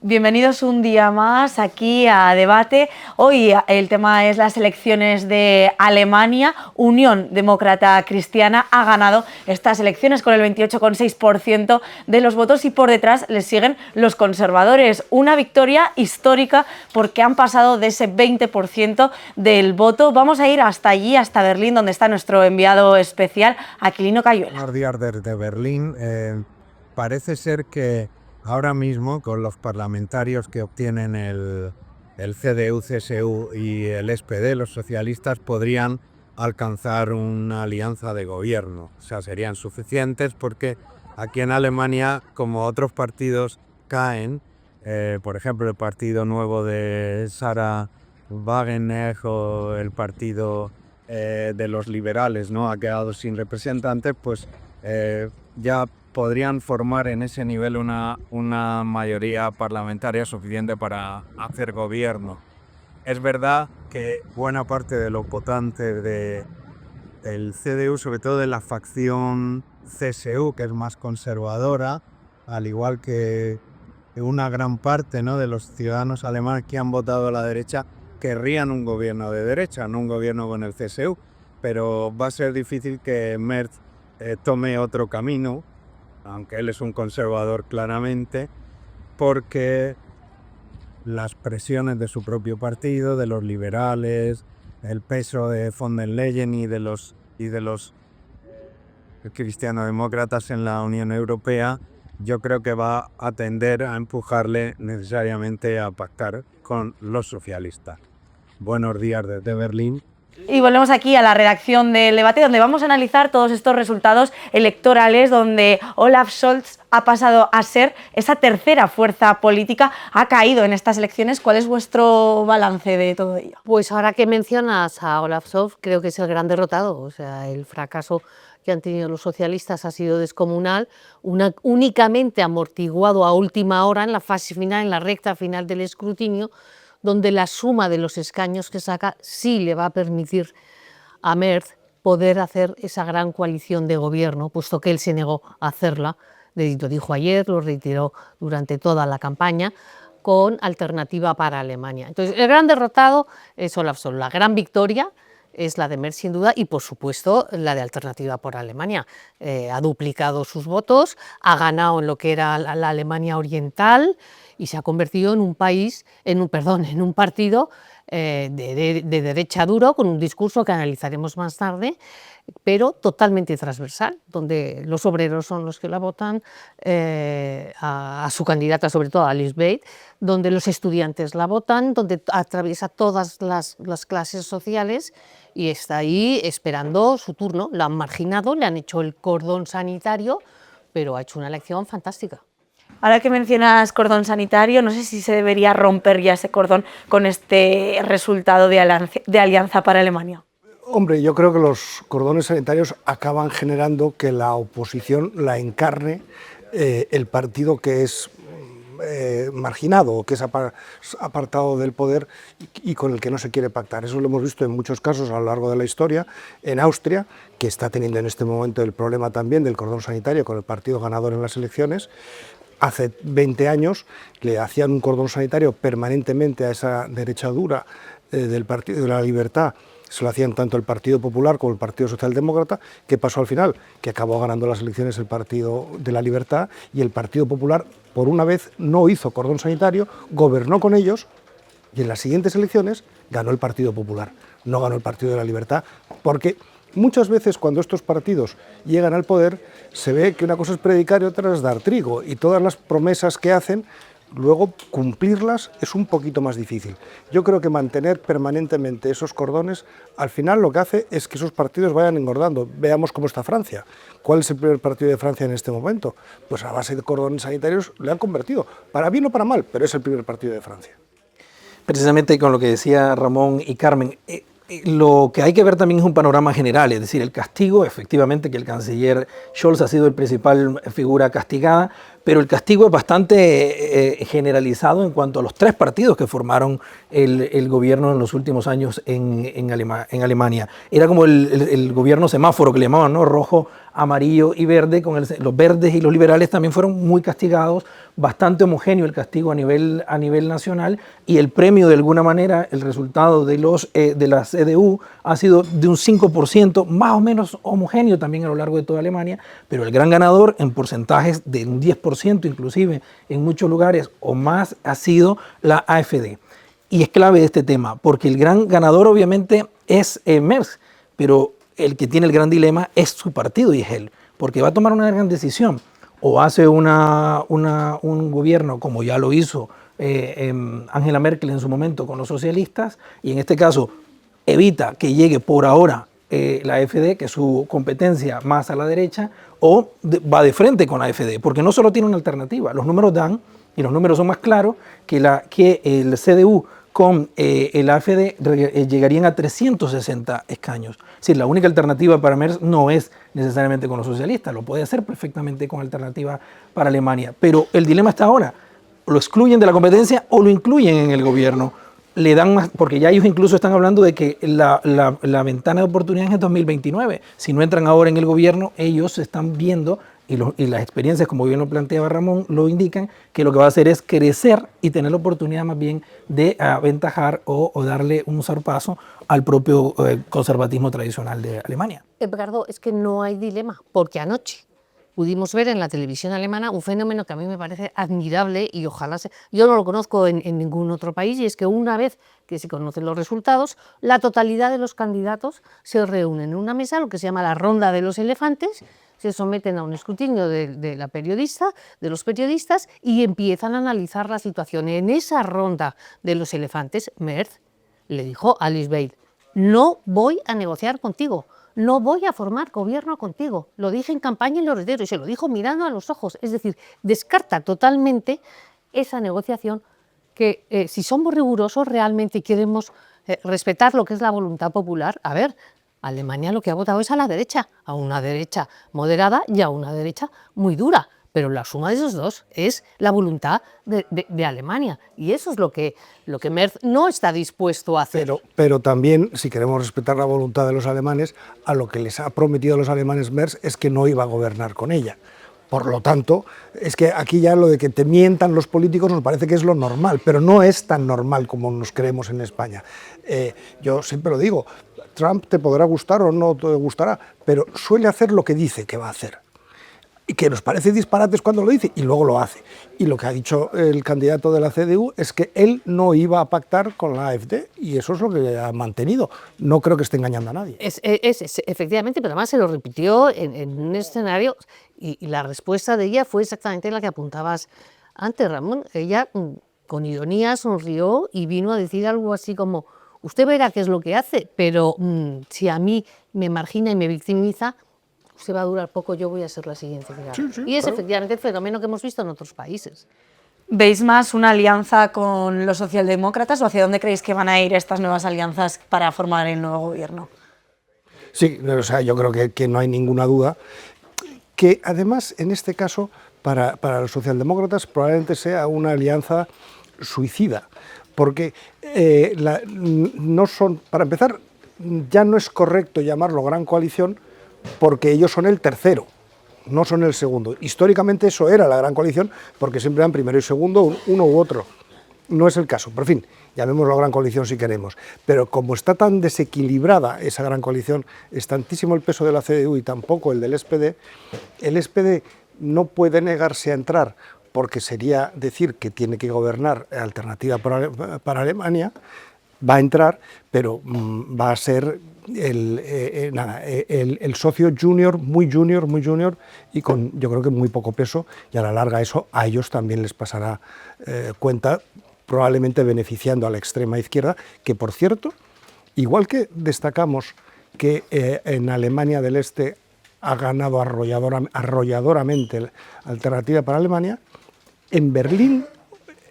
Bienvenidos un día más aquí a Debate. Hoy el tema es las elecciones de Alemania. Unión Demócrata Cristiana ha ganado estas elecciones con el 28,6% de los votos y por detrás les siguen los conservadores. Una victoria histórica porque han pasado de ese 20% del voto. Vamos a ir hasta allí, hasta Berlín, donde está nuestro enviado especial, Aquilino Cayuela. Buenos días desde Berlín. Parece ser que ahora mismo, con los parlamentarios que obtienen el CDU, CSU y el SPD, los socialistas podrían alcanzar una alianza de gobierno. O sea, serían suficientes porque aquí en Alemania, como otros partidos caen, por ejemplo, el Partido Nuevo de Sarah Wagenknecht o el Partido de los liberales, ¿no?, ha quedado sin representantes, pues ya podrían formar en ese nivel una mayoría parlamentaria suficiente para hacer gobierno. Es verdad que buena parte de los votantes del CDU, sobre todo de la facción CSU, que es más conservadora, al igual que una gran parte, ¿no?, de los ciudadanos alemanes que han votado a la derecha, querrían un gobierno de derecha, no un gobierno con el CSU, pero va a ser difícil que Merz tome otro camino, aunque él es un conservador claramente, porque las presiones de su propio partido, de los liberales, el peso de von der Leyen y de los cristianodemócratas en la Unión Europea, yo creo que va a tender a empujarle necesariamente a pactar con los socialistas. Buenos días desde Berlín. Y volvemos aquí a la redacción del debate, donde vamos a analizar todos estos resultados electorales, donde Olaf Scholz ha pasado a ser esa tercera fuerza política, ha caído en estas elecciones. ¿Cuál es vuestro balance de todo ello? Pues ahora que mencionas a Olaf Scholz, creo que es el gran derrotado. O sea, el fracaso que han tenido los socialistas ha sido descomunal, únicamente amortiguado a última hora en la fase final, en la recta final del escrutinio, donde la suma de los escaños que saca sí le va a permitir a Merz poder hacer esa gran coalición de gobierno, puesto que él se negó a hacerla, lo dijo ayer, lo reiteró durante toda la campaña, con Alternativa para Alemania. Entonces, el gran derrotado es Olaf Scholz. La gran victoria es la de Merz, sin duda, y por supuesto la de Alternativa por Alemania. Ha duplicado sus votos, ha ganado en lo que era la Alemania oriental y se ha convertido en un país, en un partido de derecha duro, con un discurso que analizaremos más tarde, pero totalmente transversal, donde los obreros son los que la votan, a su candidata, sobre todo a Alice Weidel, donde los estudiantes la votan, donde atraviesa todas las clases sociales y está ahí esperando su turno. La han marginado, le han hecho el cordón sanitario, pero ha hecho una elección fantástica. Ahora que mencionas cordón sanitario, no sé si se debería romper ya ese cordón con este resultado de Alianza para Alemania. Hombre, yo creo que los cordones sanitarios acaban generando que la oposición la encarne el partido que es marginado o que es apartado del poder y con el que no se quiere pactar. Eso lo hemos visto en muchos casos a lo largo de la historia. En Austria, que está teniendo en este momento el problema también del cordón sanitario con el partido ganador en las elecciones, hace 20 años le hacían un cordón sanitario permanentemente a esa derecha dura del Partido de la Libertad. Se lo hacían tanto el Partido Popular como el Partido Socialdemócrata. ¿Qué pasó al final? Que acabó ganando las elecciones el Partido de la Libertad y el Partido Popular, por una vez, no hizo cordón sanitario, gobernó con ellos y en las siguientes elecciones ganó el Partido Popular, no ganó el Partido de la Libertad, porque muchas veces cuando estos partidos llegan al poder se ve que una cosa es predicar y otra es dar trigo, y todas las promesas que hacen, luego cumplirlas es un poquito más difícil. Yo creo que mantener permanentemente esos cordones, al final lo que hace es que esos partidos vayan engordando. Veamos cómo está Francia. ¿Cuál es el primer partido de Francia en este momento? Pues a base de cordones sanitarios le han convertido, para bien o para mal, pero es el primer partido de Francia. Precisamente con lo que decía Ramón y Carmen, lo que hay que ver también es un panorama general, es decir, el castigo, efectivamente que el canciller Scholz ha sido el principal figura castigada, pero el castigo es bastante generalizado en cuanto a los 3 partidos que formaron el gobierno en los últimos años en Alemania. Era como el gobierno semáforo que le llamaban, ¿no? Rojo, amarillo y verde. Los verdes y los liberales también fueron muy castigados, bastante homogéneo el castigo a nivel nacional, y el premio, de alguna manera, el resultado de la CDU ha sido de un 5%, más o menos homogéneo también a lo largo de toda Alemania, pero el gran ganador en porcentajes de un 10% inclusive en muchos lugares o más ha sido la AfD. Y es clave este tema, porque el gran ganador obviamente es Merz, pero el que tiene el gran dilema es su partido y es él, porque va a tomar una gran decisión. O hace un gobierno como ya lo hizo Angela Merkel en su momento con los socialistas, y en este caso evita que llegue por ahora la AfD, que es su competencia más a la derecha, o va de frente con la AfD, porque no solo tiene una alternativa, los números dan, y los números son más claros, que el CDU con el AfD llegarían a 360 escaños. Es decir, la única alternativa para Merz no es necesariamente con los socialistas, lo puede hacer perfectamente con alternativa para Alemania. Pero el dilema está ahora, lo excluyen de la competencia o lo incluyen en el gobierno. Le dan más, porque ya ellos incluso están hablando de que la ventana de oportunidad es en 2029. Si no entran ahora en el gobierno, ellos están viendo, y las experiencias, como bien lo planteaba Ramón, lo indican, que lo que va a hacer es crecer y tener la oportunidad más bien de aventajar o darle un zarpazo al propio conservatismo tradicional de Alemania. Edgardo, es que no hay dilema, porque anoche pudimos ver en la televisión alemana un fenómeno que a mí me parece admirable y ojalá yo no lo conozco en ningún otro país, y es que una vez que se conocen los resultados, la totalidad de los candidatos se reúnen en una mesa, lo que se llama la ronda de los elefantes, se someten a un escrutinio de los periodistas y empiezan a analizar la situación. En esa ronda de los elefantes, Merz le dijo a Alice Weidel: no voy a negociar contigo, no voy a formar gobierno contigo. Lo dije en campaña y lo reitero, y se lo dijo mirando a los ojos. Es decir, descarta totalmente esa negociación que, si somos rigurosos realmente y queremos respetar lo que es la voluntad popular, a ver, Alemania lo que ha votado es a la derecha, a una derecha moderada y a una derecha muy dura. Pero la suma de esos dos es la voluntad de Alemania. Y eso es lo que Merz no está dispuesto a hacer. Pero también, si queremos respetar la voluntad de los alemanes, a lo que les ha prometido a los alemanes Merz es que no iba a gobernar con ella. Por lo tanto, es que aquí ya lo de que te mientan los políticos nos parece que es lo normal, pero no es tan normal como nos creemos en España. Yo siempre lo digo, Trump te podrá gustar o no te gustará, pero suele hacer lo que dice que va a hacer. Y que nos parece disparates cuando lo dice, y luego lo hace. Y lo que ha dicho el candidato de la CDU es que él no iba a pactar con la AfD, y eso es lo que ha mantenido. No creo que esté engañando a nadie. Efectivamente, pero además se lo repitió en un escenario, y la respuesta de ella fue exactamente la que apuntabas antes, Ramón. Ella, con ironía, sonrió y vino a decir algo así como: usted verá qué es lo que hace, pero si a mí me margina y me victimiza, se va a durar poco, yo voy a ser la siguiente. Sí, y es claro, efectivamente el fenómeno que hemos visto en otros países. ¿Veis más una alianza con los socialdemócratas o hacia dónde creéis que van a ir estas nuevas alianzas para formar el nuevo gobierno? Sí, o sea, yo creo que no hay ninguna duda, que además en este caso para los socialdemócratas probablemente sea una alianza suicida, porque no son, para empezar, ya no es correcto llamarlo gran coalición, porque ellos son el tercero, no son el segundo. Históricamente eso era la gran coalición, porque siempre eran primero y segundo, uno u otro. No es el caso, pero en fin, llamémoslo gran coalición si queremos. Pero como está tan desequilibrada esa gran coalición, es tantísimo el peso de la CDU y tampoco el del SPD no puede negarse a entrar, porque sería decir que tiene que gobernar Alternativa para Alemania. Va a entrar, pero va a ser el socio junior, muy junior, y con, yo creo que muy poco peso, y a la larga eso a ellos también les pasará cuenta, probablemente beneficiando a la extrema izquierda, que por cierto, igual que destacamos que en Alemania del Este ha ganado arrolladoramente la Alternativa para Alemania, en Berlín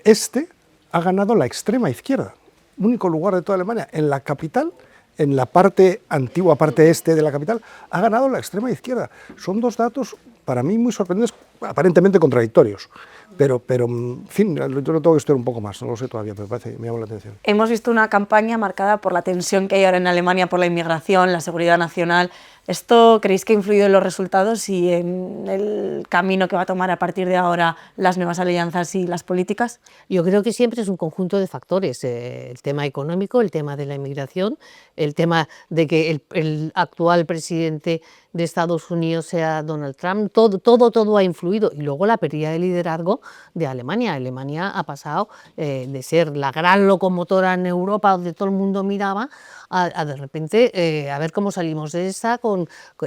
Este ha ganado la extrema izquierda. Único lugar de toda Alemania, en la capital, en la parte antigua, parte este de la capital, ha ganado la extrema izquierda. Son dos datos para mí muy sorprendentes, aparentemente contradictorios. Pero, en fin, yo lo tengo que estudiar un poco más, no lo sé todavía, pero me llama la atención. Hemos visto una campaña marcada por la tensión que hay ahora en Alemania por la inmigración, la seguridad nacional. ¿Esto creéis que ha influido en los resultados y en el camino que va a tomar a partir de ahora las nuevas alianzas y las políticas? Yo creo que siempre es un conjunto de factores, el tema económico, el tema de la inmigración, el tema de que el actual presidente de Estados Unidos sea Donald Trump, todo ha influido. Y luego la pérdida de liderazgo de Alemania. Alemania ha pasado de ser la gran locomotora en Europa, donde todo el mundo miraba, a de repente a ver cómo salimos de esta,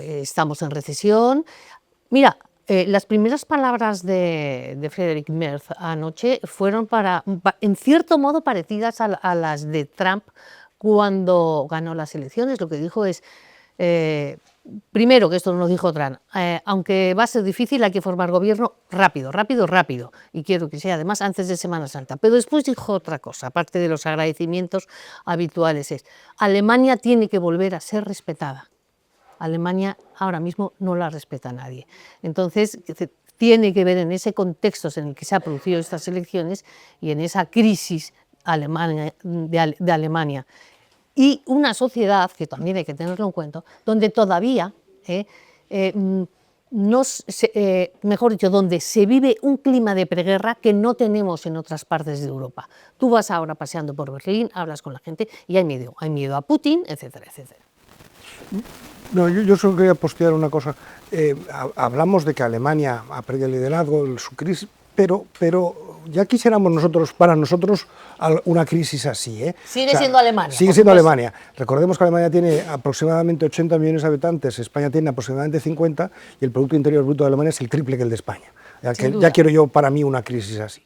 estamos en recesión. Mira, las primeras palabras de Friedrich Merz anoche fueron en cierto modo parecidas a las de Trump cuando ganó las elecciones. Lo que dijo es, primero, que esto no lo dijo Trump, aunque va a ser difícil, hay que formar gobierno rápido, y quiero que sea además antes de Semana Santa. Pero después dijo otra cosa, aparte de los agradecimientos habituales, es Alemania tiene que volver a ser respetada. Alemania ahora mismo no la respeta nadie. Entonces, tiene que ver en ese contexto en el que se han producido estas elecciones y en esa crisis de Alemania. Y una sociedad, que también hay que tenerlo en cuenta, donde todavía, mejor dicho, donde se vive un clima de preguerra que no tenemos en otras partes de Europa. Tú vas ahora paseando por Berlín, hablas con la gente y hay miedo a Putin, etcétera, etcétera. No, yo solo quería postear una cosa. Hablamos de que Alemania ha perdido el liderazgo, su crisis, pero ya quisiéramos para nosotros una crisis así. Sigue siendo Alemania. Sigue siendo Alemania. Recordemos que Alemania tiene aproximadamente 80 millones de habitantes, España tiene aproximadamente 50 y el Producto Interior Bruto de Alemania es el triple que el de España. Ya quiero yo para mí una crisis así.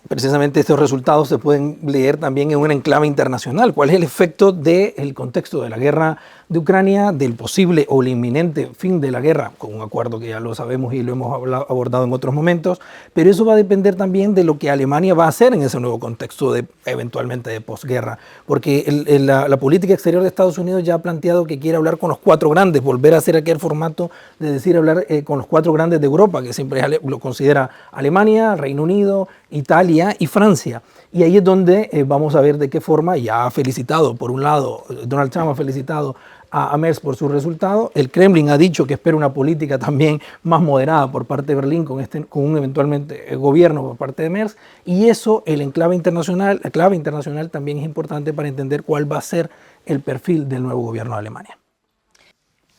Precisamente estos resultados se pueden leer también en un enclave internacional. ¿Cuál es el efecto del contexto de la guerra de Ucrania, del posible o el inminente fin de la guerra, con un acuerdo que ya lo sabemos y lo hemos abordado en otros momentos? Pero eso va a depender también de lo que Alemania va a hacer en ese nuevo contexto eventualmente de posguerra, porque la política exterior de Estados Unidos ya ha planteado que quiere hablar con los cuatro grandes, volver a hacer aquel formato de decir hablar con los cuatro grandes de Europa, que siempre lo considera Alemania, Reino Unido, Italia y Francia. Y ahí es donde vamos a ver de qué forma, ya ha felicitado, por un lado, Donald Trump ha felicitado a Merz por su resultado. El Kremlin ha dicho que espera una política también más moderada por parte de Berlín con un eventualmente gobierno por parte de Merz. Y eso, la clave internacional también es importante para entender cuál va a ser el perfil del nuevo gobierno de Alemania.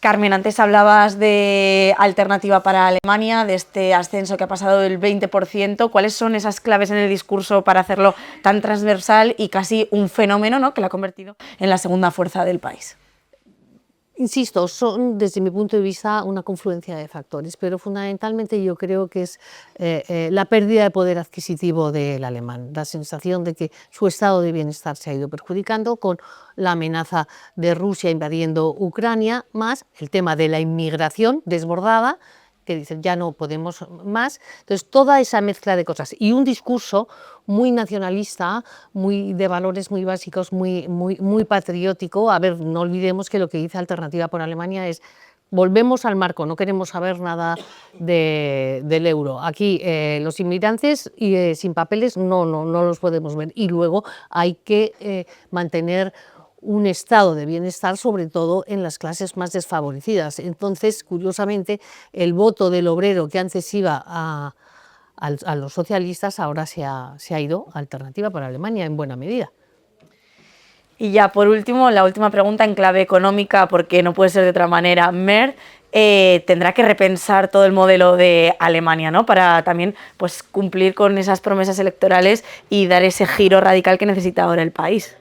Carmen, antes hablabas de alternativa para Alemania, de este ascenso que ha pasado del 20%. ¿Cuáles son esas claves en el discurso para hacerlo tan transversal y casi un fenómeno, ¿no?, que la ha convertido en la segunda fuerza del país? Insisto, son desde mi punto de vista una confluencia de factores, pero fundamentalmente yo creo que es la pérdida de poder adquisitivo del alemán, la sensación de que su estado de bienestar se ha ido perjudicando con la amenaza de Rusia invadiendo Ucrania, más el tema de la inmigración desbordada, que dicen ya no podemos más. Entonces, toda esa mezcla de cosas y un discurso muy nacionalista, muy de valores muy básicos, muy patriótico. A ver, no olvidemos que lo que dice Alternativa por Alemania es: volvemos al marco, no queremos saber nada del euro. Aquí los inmigrantes sin papeles no los podemos ver, y luego hay que mantener un estado de bienestar, sobre todo en las clases más desfavorecidas. Entonces, curiosamente, el voto del obrero, que antes iba a los socialistas, ahora se ha ido a Alternativa para Alemania en buena medida. Y ya por último, la última pregunta en clave económica, porque no puede ser de otra manera. Merz tendrá que repensar todo el modelo de Alemania, ¿no?, para también, pues, cumplir con esas promesas electorales y dar ese giro radical que necesita ahora el país.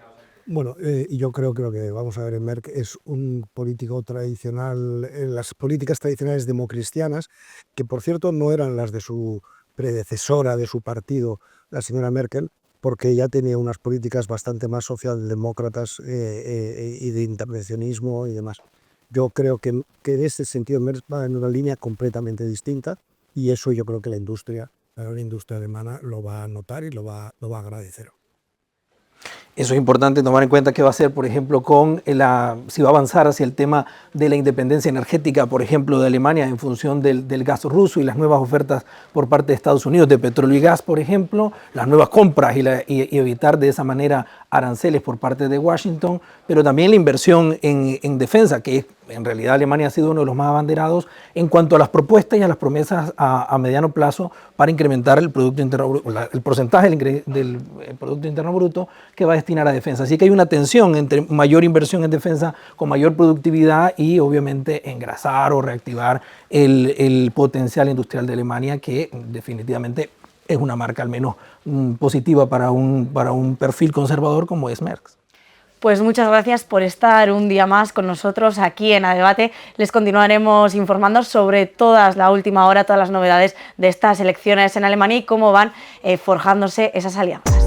Bueno, yo creo que lo que vamos a ver en Merz es un político tradicional, las políticas tradicionales democristianas, que por cierto no eran las de su predecesora de su partido, la señora Merkel, porque ya tenía unas políticas bastante más socialdemócratas y de intervencionismo y demás. Yo creo que en ese sentido Merz va en una línea completamente distinta, y eso yo creo que la gran industria alemana lo va a notar y lo va a agradecer. Eso es importante tomar en cuenta qué va a hacer, por ejemplo, si va a avanzar hacia el tema de la independencia energética, por ejemplo, de Alemania en función del gas ruso y las nuevas ofertas por parte de Estados Unidos de petróleo y gas, por ejemplo, las nuevas compras y evitar de esa manera aranceles por parte de Washington, pero también la inversión en defensa, que en realidad Alemania ha sido uno de los más abanderados en cuanto a las propuestas y a las promesas a mediano plazo para incrementar el porcentaje del Producto Interno Bruto que va a destinar a defensa. Así que hay una tensión entre mayor inversión en defensa con mayor productividad y obviamente engrasar o reactivar el potencial industrial de Alemania, que definitivamente es una marca al menos positiva para un perfil conservador como es Merck. Pues muchas gracias por estar un día más con nosotros aquí en A Debate. Les continuaremos informando sobre todas la última hora, todas las novedades de estas elecciones en Alemania y cómo van forjándose esas alianzas.